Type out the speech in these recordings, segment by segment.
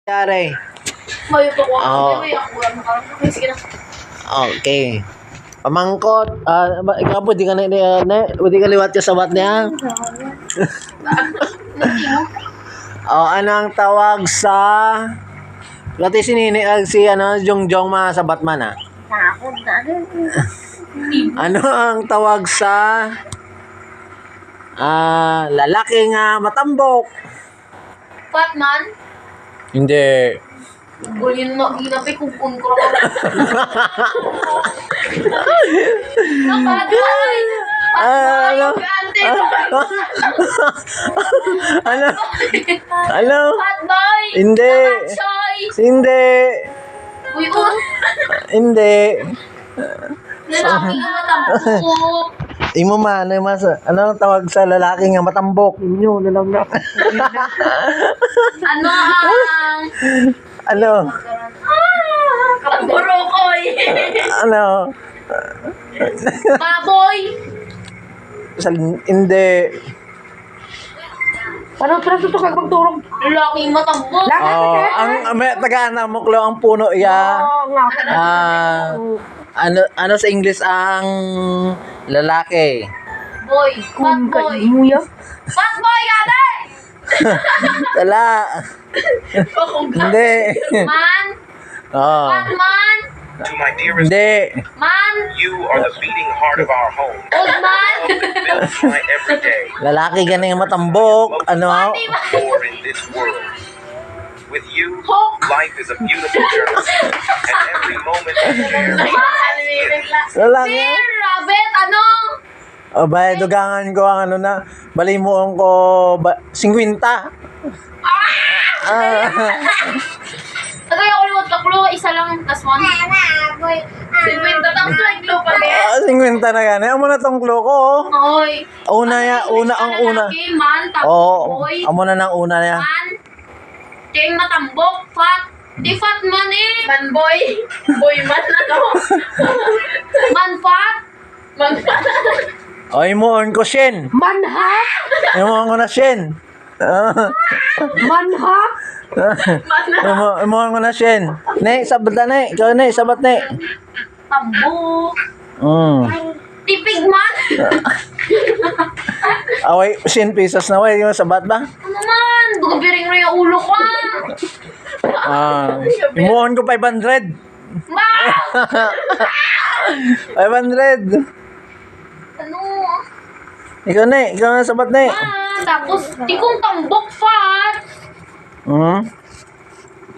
Yari. May ito ko. Oo. May ako. Sige na. Okay. Pamangkot. Ikaw po, di ka di ka liwat ka sa bat niya. Ano ang tawag sa... Dati si Jongjong sa Batman Takot na rin. Ano ang tawag sa... lalaking matambok? Batman? Hindi. Bulin mo. Inapi kung ko lang. Batman! Ano? Ano? Ano? Batboy! Hindi. Choy! Hindi. Uy, Hindi. lalaki nga matambok. Imo man, ano ang tawag sa lalaking matambok? Inyo, nalang na. Ano ang... Ano? Kaburukoy! Ano? Baboy! Hindi. Ano traso to kag magturog? Lalaki matambok. Ang taga muklo ang puno iya. Oo nga. Ano sa English ang lalaki? Boy. Batboy. Muya. Batboy gade! Wala. Hindi. Man! Oh. Batman! To my dearest, Hindi. Man! you are the beating heart of our home. Old man! Built my every day. Lalaki ganing matambok. Ano? More in this world. With you, Hulk! life is a beautiful journey, and every moment I share. Lalaki. Dear Rabbit, ano? O ba, dugangan ko ang balimuon ko 50. Tagay ako liwat kaklo, isa lang, tas one. 50 tapos like glow pa din. 50 na gani. Amo na tong clue ko. Oy. Una ang una. Lalaki, man, tapos Oo. boy. Amo na nang una niya. Man. King matambok, fat. Di fat man eh. Man boy. Boy man na to. Man fat. Man fat. O, imuon ko Shen. Manha? Imuon ko na Shen. Manha? Imuon ko na Shen. Ne, sabat na ne. Ikaw ne, sabat ne. Tambok. Tipig man. Away, 100 pesos na way. Yung sabat ba? Ano man? Bugabiring rin yung ulo ko Imuon ko 500. Ma! 500. Ano? Ikaw na sabat ne. Tapos, di kong tambok fat.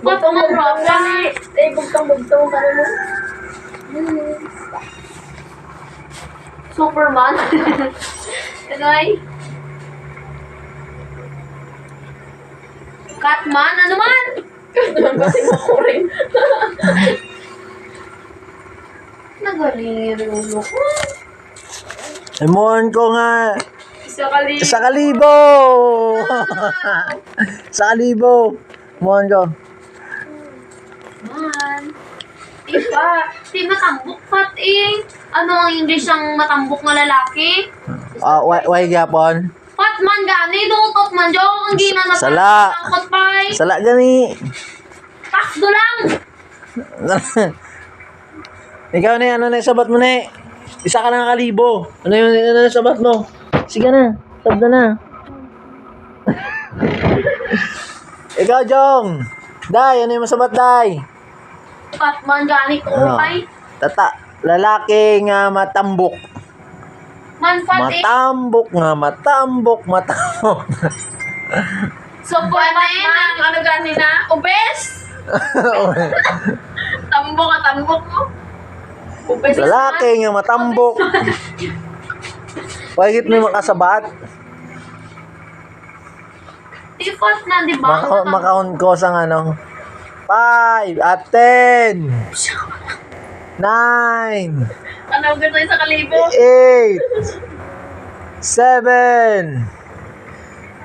Fat man rapa. Bugtong-bugtong ka mo. Superman. Ano ay? Catman? Ano man? Kasi makuring. Nagaling yung ulo ko. Imuon ko nga. Isa kali. 1,000. 1,000. Imuon ko. Man. Iba. Di matambok fat eh. Ano ang English ang matambok na lalaki? Why gyapon? Fat man gani. Dutot man dyan. Ang gina na Sala. pangkot pa'y. Sala gani. Takdo lang. Ikaw na sabat mo na. Isa ka na 1,000. Ano yung sabat mo? Sige na, sabda na. Ikaw, Jong. Day, ano yung masabat, Day? Fat man gani ko ay. Lalaki nga matambok. Man fat eh. Matambok. So, Batman, ano gani na? Ubes? Tambok at tambok mo. Ubes is Lalaki nga matambok. Wagit may makasabat. Di fat na, di ba? Makahon ko sa 5 at 10 9 Ano gano'n sa kalibo? 8 7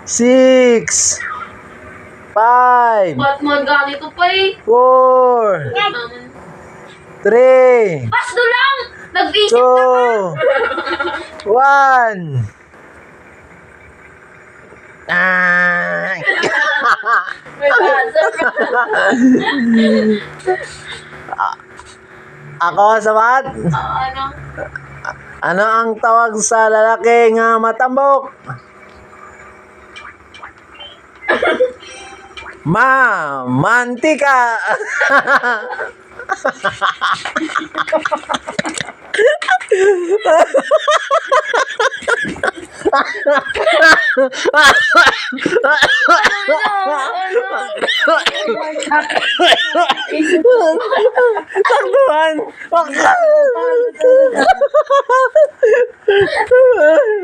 6 5 Batman gani to pa eh. 4 3 Pasdo lang! Nag-isip ka 2 1 Ah! May buzzer. Ako, sabat. Ano? Ano ang tawag sa lalaki nga matambok? Mantika. Takbuhan.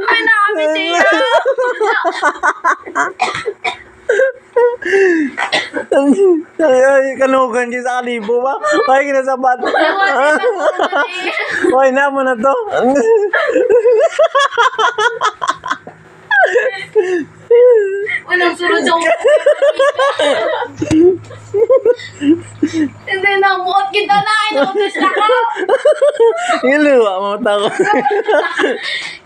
May nakabiti na. Ay, kanugan siya sa kalibo ba? Ay, kinasabat. Ay, na mo na to. Walang sunod ako. Hindi na, bukot kita na. Inuutos na ko. Iluwa, mamata ko.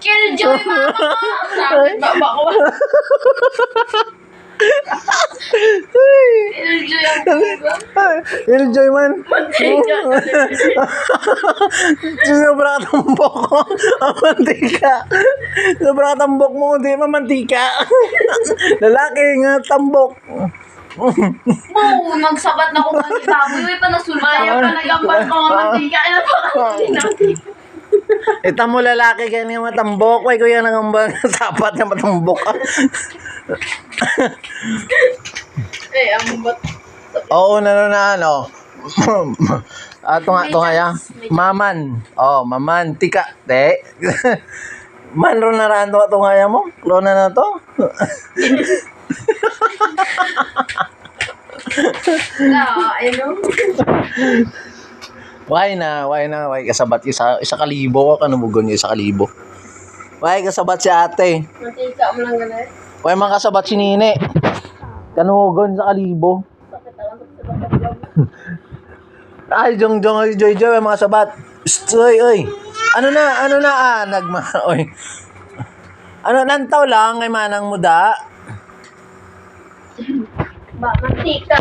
Killjoy, mama ko. Sakit, baba ko. Killjoy ang buga. Enjoy man. Mantika. Sobra katambok ko. Ang mantika. Sobra katambok mo, hindi mamantika. Lalaki nga tambok. Oo, nagsabat na ko kasi baboy. May panasulmaya pa nagambal ko nga mantika. Ano pa kasi natin? Ita mo lalaki kaya nga matambok. Ay, kuya nangambang sapat na matambok ka. Eh, ang bot. Oo, na ano. Tunga ya. Maman. Oh, maman. Tika. Te. Man ron na rando ka tunga ya mo. Klona na to. Na, ano? Why kasabat isa kalibo ko kanubugon niya isa kalibo. Why kasabat si ate. Mantika mo lang ganun. Why man kasabat si nine. Kanubugon sa kalibo. Ay, joy, mga sabat. Oy. Ano na, oy. Ano, nantaw lang, ngay manang muda. Ba, mantika.